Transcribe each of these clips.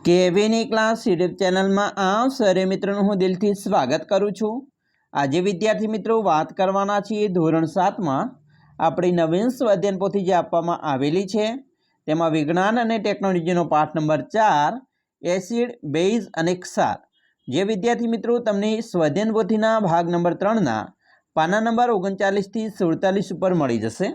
કેવીની class YouTube ચેનલમાં આપ સરે મિત્રોનું હું દિલથી સ્વાગત કરું છું। આજે વિદ્યાર્થી મિત્રો વાત કરવાના છીએ ધોરણ 7માં આપણી નવીન સ્વાધ્યાયન પોથી જે આપવામાં આવેલી છે તેમાં વિજ્ઞાન અને ટેકનોલોજીનો પાઠ નંબર 4 એસિડ બેઝ અને ક્ષાર। જે વિદ્યાર્થી મિત્રો તમને સ્વાધ્યાયન પોથીના ભાગ નંબર 3ના પાના નંબર 39 થી 47 ઉપર મળી જશે,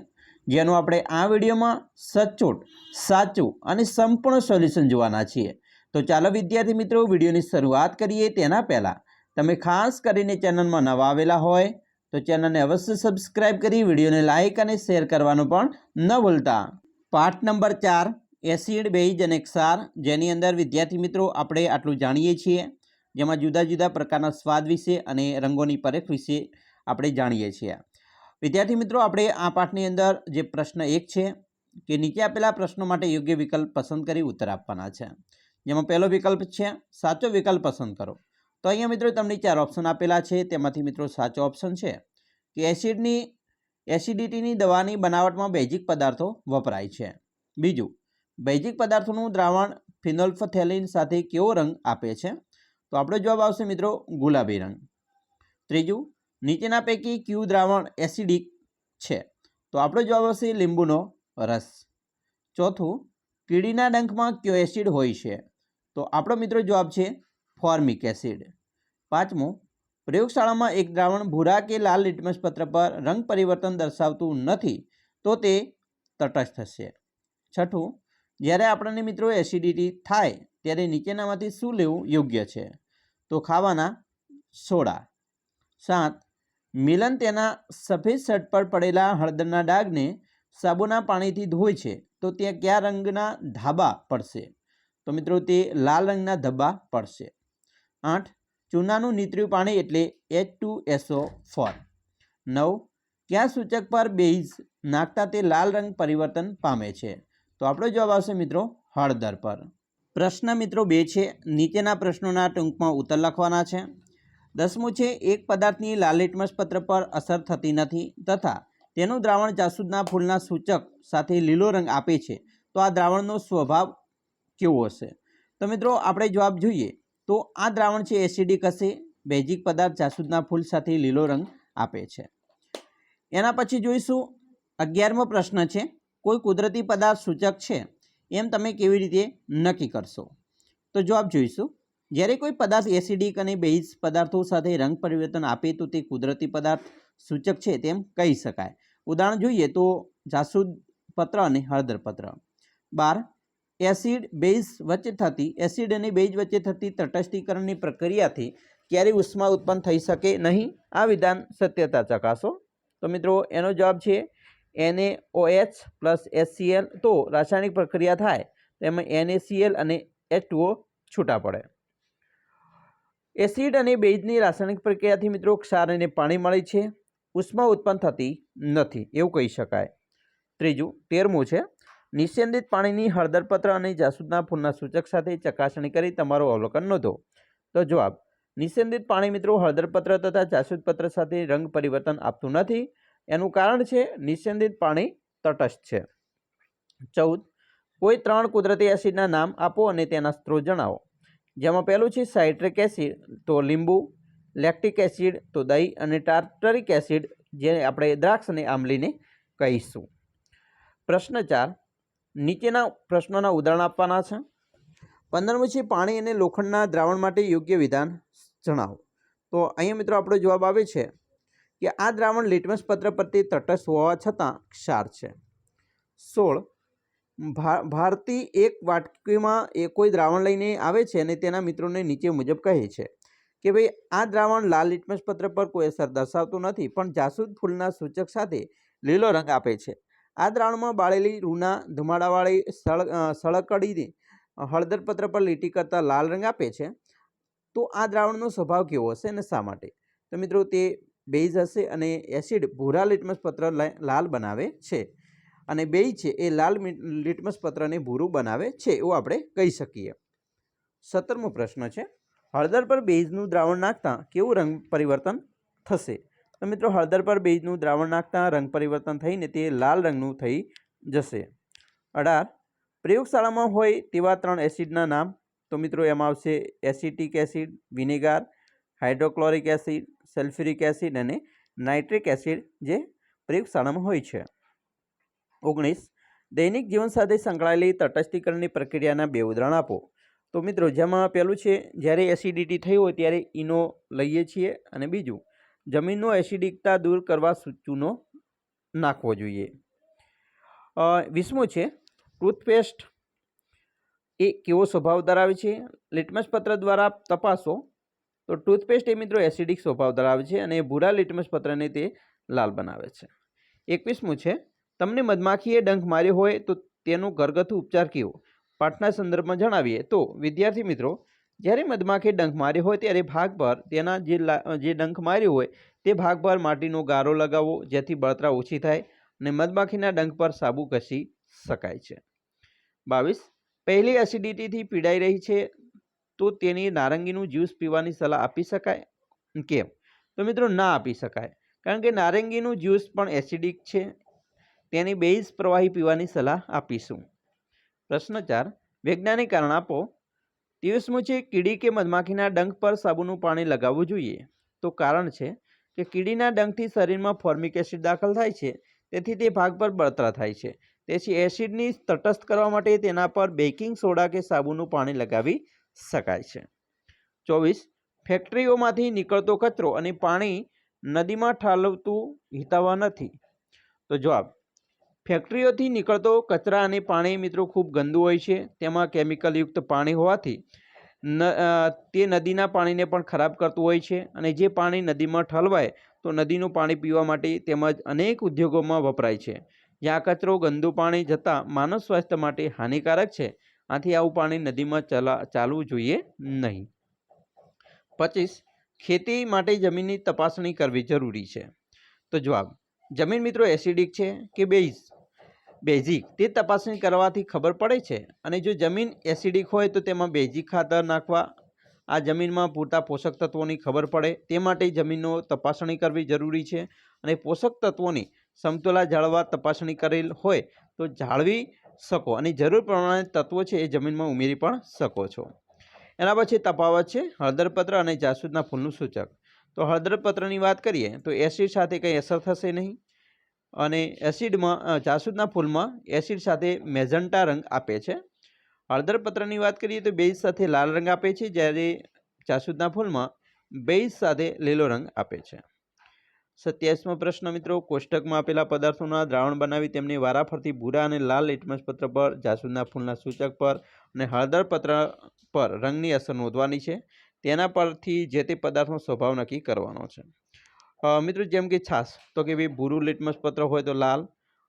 જેનું આપણે આ વિડીયોમાં સચોટ, સાચું અને સંપૂર્ણ સોલ્યુશન જોવાના છીએ। तो चालो विद्यार्थी मित्रों वीडियो की शुरुआत करिए। तेना पहला तमे खास करीने चैनल में नवा आवेला होय तो चैनल ने अवश्य सब्सक्राइब करी वीडियो ने लाइक और शेर करवानुं पण न भूलता। पाठ नंबर 4 एसिड बेज अने क्षार, जेनी अंदर विद्यार्थी मित्रों आपणे आटलुं जाणीए छीए, जेमां जुदा जुदा प्रकारना स्वाद विषे अने रंगोनी परख विषे आपणे जाणीए छीए। विद्यार्थी मित्रों आपणे आ पाठनी अंदर जे प्रश्न 1 छे के नीचे आपेला प्रश्नों माटे योग्य विकल्प पसंद करी उत्तर आपवाना छे। जेमां पहलो विकल्प है साचो विकल्प पसंद करो। तो अहींया मित्रों तमने 4 ऑप्शन आपेला है, तेमांथी मित्रों साचो ऑप्शन है कि एसिडिटीनी दवानी बनावटमां बेजिक पदार्थों वपराय छे। बीजू, बेजिक पदार्थों द्रावण फिनोल्फथेलिन साथे केवो रंग आपे छे? तो आपणो जवाब आवशे मित्रों गुलाबी रंग। त्रीजू, नीचेना पैकी क्यू द्रावण एसिडिक छे? तो आपणो जवाब आवशे લીંબુનો रस। चौथुं, कीड़ीना डंखमां क्यो एसिड होय छे? तो आपणो मित्रों जवाब है फॉर्मिक एसिड। पांचमू, प्रयोगशाला में एक द्रावण भूरा के लाल लिटमस पत्र पर रंग परिवर्तन दर्शावतुं नथी तो ते तटस्थ छे। छठू, ज्यारे आपणे मित्रों एसिडिटी थाय त्यारे नीचेनामांथी शुं लेवुं योग्य छे? तो खावाना सोडा। 7, मिलन तेना सफेद शर्ट पर पड़ेला हळदरना डागने साबुना पाणीथी धोय छे तो त्यां क्या रंगना धाबा पड़शे? तो मित्रों ते लाल रंगना धब्बा पड़शे। 8, चूनानुं नीतर्युं पाणी एटले H2SO4। 9, क्या सूचक पर बेज नाखता ते लाल रंग परिवर्तन पामे छे? तो आपणो जवाब आवशे मित्रों हळदर पर। प्रश्न मित्रों 2 छे, नीचेना प्रश्नोना टूंकमां उत्तर लखवाना छे। 10मुं छे, एक पदार्थनी लाल लिटमस पत्र पर असर थती नथी तथा तेनुं द्रावण जासूदना फूलना सूचक साथे लीलो रंग आपे छे तो आ द्रावणनो स्वभाव केवो हशे? तो मित्रों आपणे जवाब जोईए तो आ द्रावण छे एसिडिक हशे। बेजिक पदार्थ जासूदना फूल साथे लीलो रंग आपे छे। एना पछी जोईशुं 11मो प्रश्न छे, कोई कुदरती पदार्थ सूचक छे एम तमे केवी रीते नक्की करशो? तो जवाब जोईशुं, ज्यारे कोई पदार्थ एसिडिक अने बेज पदार्थों साथे रंग परिवर्तन आपे तो ते कुदरती पदार्थ सूचक छे तेम कही शकाय। उदाहरण जोईए तो जासूद पत्र अने हळदर पत्र। 12, एसिड बेज वच्चे थती एसिड अने बेज वच्चे थती तटस्थीकरणनी प्रक्रियाथी क्यारे उष्मा उत्पन्न थई शके नहीं? आ विधान सत्यता चकासो। तो मित्रों एनो जवाब छे NaOH प्लस HCl। तो रासायनिक प्रक्रिया थाय तो एमां NaCl अने H2O छूटा पड़े। एसिड अने बेजनी रासायनिक प्रक्रियाथी मित्रों क्षार अने पाणी मळे छे, उष्मा उत्पन्न थती नथी एवुं कही शकाय। त्रीजું 13મું छे, निस्यंदित पाणीनी हळदरपत्र अने जासूदना फूलना सूचक साथे चकासणी करी तमारुं अवलोकन नोंधो। तो जवाब, निस्यंदित पाणी मित्रों हळदरपत्र तथा जासूदपत्र साथे रंग परिवर्तन आपतुं नथी। एनुं कारण छे निस्यंदित पाणी तटस्थ छे। 14, कोई 3 कुदरती एसिडना नाम आपो अने तेना स्त्रोत जणावो। जेमां पहेલું છે साइट्रिक एसिड तो લીંબુ, लेक्टिक एसिड तो दही अने टार्टरिक एसिड जे आपणे द्राक्ष अने आंबलीने कहीशुं। प्रश्न 4, नीचेना प्रश्नोना उदाहरण आपवाना छे। 15मुं छे, पाणी अने लोखंडना द्रावण माटे योग्य विधान जणावो। तो अहींया मित्रों आपणो जवाब आवे छे कि आ द्रावण लिटमस पत्र परथी तटस्थ होवा छतां क्षार छे। 16, भारती एक वाटकीमां कोई द्रावण लईने आवे छे अने तेना मित्रोने नीचे मुजब कहे छे कि भाई आ द्रावण लाल लिटमस पत्र पर कोई असर दर्शावतुं नथी पण जासूद फूलना सूचक साथे लीलो रंग आपे छे। आ द्रावणमां बाळेली रूना धुमाडावाળી सळकड़ी हळदर पत्र पर લીટી करता लाल रंग आपे छे तो आ द्रावणनो स्वभाव केवो हशे अने शा माटे? तो मित्रों ते बेज हशे अने एसिड भूरा लिटमस पत्र लाल बनावे छे अने बेज छे ए लाल लिटमस पत्रने भूरू बनावे छे एवुं आपणे कही शकीए। 17मो प्रश्न छे, हळदर पर बेजनुं द्रावण नाखता केवुं रंग परिवर्तन थशे? तो मित्रों हळदर पर बेजनुं द्रावण नाखता रंग परिवर्तन थईने ते लाल रंगनुं थई जशे। 18, प्रयोगशाळामां होय तेवा 3 एसिडना नाम। તો મિત્રો એમાં આવશે acetic acid, vinegar, hydrochloric acid, sulphuric acid અને નાઇટ્રિક એસિડ જે પ્રયોગશાળામાં હોય છે. 19. દૈનિક જીવન સાથે સંકળાયેલી તટસ્થીકરણની પ્રક્રિયાના 2 ઉદાહરણ આપો. તો મિત્રો જેમાં પહેલું છે જ્યારે એસિડિટી થઈ હોય ત્યારે ઈનો લઈએ છીએ અને બીજું જમીનનો એસિડિકતા દૂર કરવા ચૂનો નાખવો જોઈએ. 20મું છે ટૂથપેસ્ટ એ કેવો સ્વભાવ ધરાવે છે? લિટમસ પત્ર દ્વારા તપાસો તો ટૂથપેસ્ટ એ મિત્રો એસિડિક સ્વભાવ ધરાવે છે અને ભૂરા લિટમસ પત્રને તે લાલ બનાવે છે. 21મું છે તમને મધમાખીએ ડંખ માર્યો હોય તો તેનો ઘરગથ્થુ ઉપચાર કેવો? પાઠના સંદર્ભમાં જણાવીએ તો વિદ્યાર્થી મિત્રો, જ્યારે મધમાખીએ ડંખ માર્યો હોય ત્યારે ભાગ પર તેના જે ડંખ માર્યો હોય તે ભાગ પર માટીનો ગારો લગાવવો જેથી બળતરા ઓછી થાય અને મધમાખીના ડંખ પર સાબુ ઘસી શકાય છે. 22. પહેલી એસિડિટીથી પીડાઈ રહી છે તો તેની નારંગીનું જ્યુસ પીવાની સલાહ આપી શકાય? કેમ? તો મિત્રો ના આપી શકાય, કારણ કે નારંગીનું જ્યુસ પણ એસિડિક છે. તેની બેઝ પ્રવાહી પીવાની સલાહ આપીશું. પ્રશ્ન 4. વૈજ્ઞાનિક કારણ આપો. 23મું છે કીડી કે મધમાખીના ડંખ પર સાબુનું પાણી લગાવવું જોઈએ. તો કારણ છે કે કીડીના ડંખથી શરીરમાં ફોર્મિક એસિડ દાખલ થાય છે, તેથી તે ભાગ પર બળતરા થાય છે. તેથી એસિડની તટસ્થ કરવા માટે તેના પર બેકિંગ સોડા કે સાબુનું પાણી લગાવી શકાય છે. 24. ફેક્ટરીઓમાંથી નીકળતો કચરો અને પાણી નદીમાં ઠાલવતું હિતાવહ નથી. તો જવાબ, ફેક્ટરીઓથી નીકળતો કચરા અને પાણી મિત્રો ખૂબ ગંદુ હોય છે. તેમાં કેમિકલયુક્ત પાણી હોવાથી તે નદીના પાણીને પણ ખરાબ કરતું હોય છે અને જે પાણી નદીમાં ઠલવાય તો નદીનું પાણી પીવા માટે તેમજ અનેક ઉદ્યોગોમાં વપરાય છે. જ્યાં કચરો ગંદુ પાણી જતાં માનવ સ્વાસ્થ્ય માટે હાનિકારક છે. આથી આવું પાણી નદીમાં ચાલવું જોઈએ નહીં. 25. ખેતી માટે જમીનની તપાસણી કરવી જરૂરી છે. તો જવાબ, જમીન મિત્રો એસિડિક છે કે બેઝિક તે તપાસણી કરવાથી ખબર પડે છે. અને જો જમીન એસિડિક હોય તો તેમાં બેઝિક ખાતર નાખવા આ જમીનમાં પૂરતા પોષક તત્વોની ખબર પડે. તે માટે જમીનનો તપાસણી કરવી જરૂરી છે અને પોષક તત્વોની સમતોલા જાળવવા તપાસણી કરેલ હોય તો જાળવી શકો અને જરૂર પ્રમાણે તત્વો છે એ જમીનમાં ઉમેરી પણ શકો છો. એના પછી તફાવત છે હળદરપત્ર અને જાસૂદના ફૂલનું સૂચક. તો હળદરપત્રની વાત કરીએ તો એસિડ સાથે કંઈ અસર થશે નહીં અને જાસૂદના ફૂલમાં એસિડ સાથે મેજન્ટા રંગ આપે છે. હળદરપત્રની વાત કરીએ તો બેઝ સાથે લાલ રંગ આપે છે, જ્યારે જાસૂદના ફૂલમાં બેઝ સાથે લીલો રંગ આપે છે. 27મો પ્રશ્ન મિત્રો, કોષ્ટકમાં આપેલા પદાર્થોના દ્રાવણ બનાવી તેમને વારાફરતી ભૂરા અને લાલ લિટમસ પત્ર પર, જાસૂદના ફૂલના સૂચક પર અને હળદરપત્ર પર રંગની અસર નોંધવાની છે. તેના પરથી જે તે પદાર્થનો સ્વભાવ નક્કી કરવાનો છે. મિત્રો જેમ કે છાશ, તો કે ભાઈ ભૂરું લિટમસ પત્ર હોય તો લાલ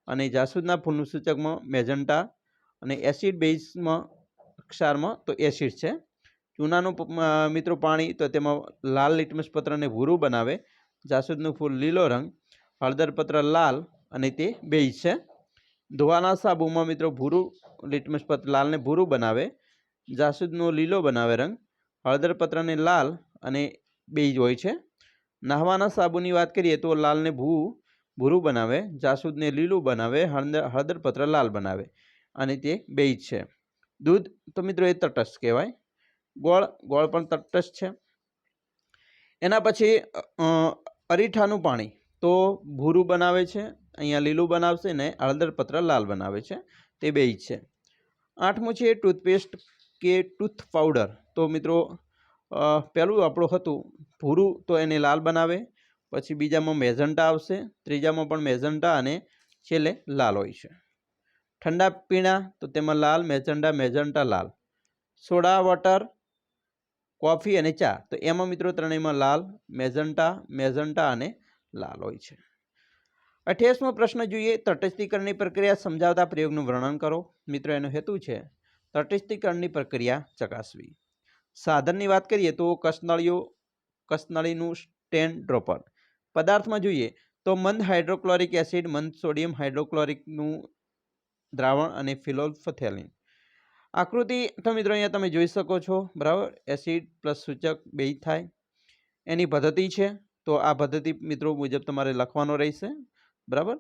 અને જાસૂદના ફૂલનું સૂચકમાં મેજન્ટા અને એસિડ બેઝમાં ક્ષારમાં તો એસિડ છે. ચૂનાનું મિત્રો પાણી તો તેમાં લાલ લિટમસ પત્રને ભૂરું બનાવે, જાસૂદનું ફૂલ લીલો રંગ, હળદરપત્ર લાલ અને તે બેઝ છે. ધોવાના સાબુમાં મિત્રો ભૂરું લિટમસ પત્ર લાલને ભૂરું બનાવે, જાસૂદનો લીલો બનાવે રંગ, હળદરપત્રને લાલ અને બેઝ હોય છે. નાહવાના સાબુની વાત કરીએ તો લાલને ભૂરું બનાવે, જાસૂદને લીલું બનાવે, હળદરપત્ર લાલ બનાવે અને તે બેઝ છે. દૂધ તો મિત્રો એ તટસ્થ કહેવાય. ગોળ પણ તટસ્થ છે. એના પછી અરીઠાનું પાણી તો ભૂરું બનાવે છે, અહીંયા લીલું બનાવશે ને હળદરપત્ર લાલ બનાવે છે, તે બેઝ છે. 8મું છે ટૂથપેસ્ટ કે ટૂથ પાવડર. તો મિત્રો પહેલું આપણું હતું ભૂરું તો એને લાલ બનાવે, પછી બીજામાં મેજન્ટા આવશે, ત્રીજામાં પણ મેજન્ટા અને છેલ્લે લાલ હોય છે. ઠંડા પીણા તો તેમાં લાલ, મેજન્ટા લાલ. સોડા વોટર, કોફી અને ચા તો એમાં મિત્રો ત્રણેયમાં લાલ, મેજન્ટા અને લાલ હોય છે. 28મો પ્રશ્ન જોઈએ, તટસ્થીકરણની પ્રક્રિયા સમજાવતા પ્રયોગનું વર્ણન કરો. મિત્રો એનો હેતુ છે તટસ્થીકરણની પ્રક્રિયા ચકાસવી. સાધનની વાત કરીએ તો કસનળીનું સ્ટેન ડ્રોપર. પદાર્થમાં જોઈએ તો મંદ હાઇડ્રોક્લોરિક એસિડ, મંદ સોડિયમ હાઇડ્રોક્લોરિકનું દ્રાવણ અને ફિનોલ્ફથેલિન. આકૃતિ તો મિત્રો અહીંયા તમે જોઈ શકો છો, બરાબર. એસિડ પ્લસ સૂચક બેઝ થાય. એની પદ્ધતિ છે તો આ પદ્ધતિ મિત્રો મુજબ તમારે લખવાનો રહેશે, બરાબર.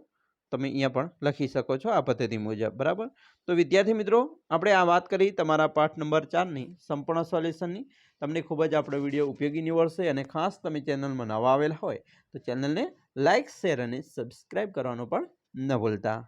તમે અહીંયા પણ લખી શકો છો આ પદ્ધતિ મુજબ, બરાબર। તો વિદ્યાર્થી મિત્રો, આપણે આ વાત કરી તમારા પાઠ નંબર 4ની સંપૂર્ણ સોલ્યુશનની। તમને ખૂબ જ આપણો વિડીયો ઉપયોગી નીવડશે અને ખાસ તમે ચેનલમાં નવા આવેલા હોય તો ચેનલને લાઇક, શેર અને સબસ્ક્રાઈબ કરવાનું પણ ન ભૂલતા।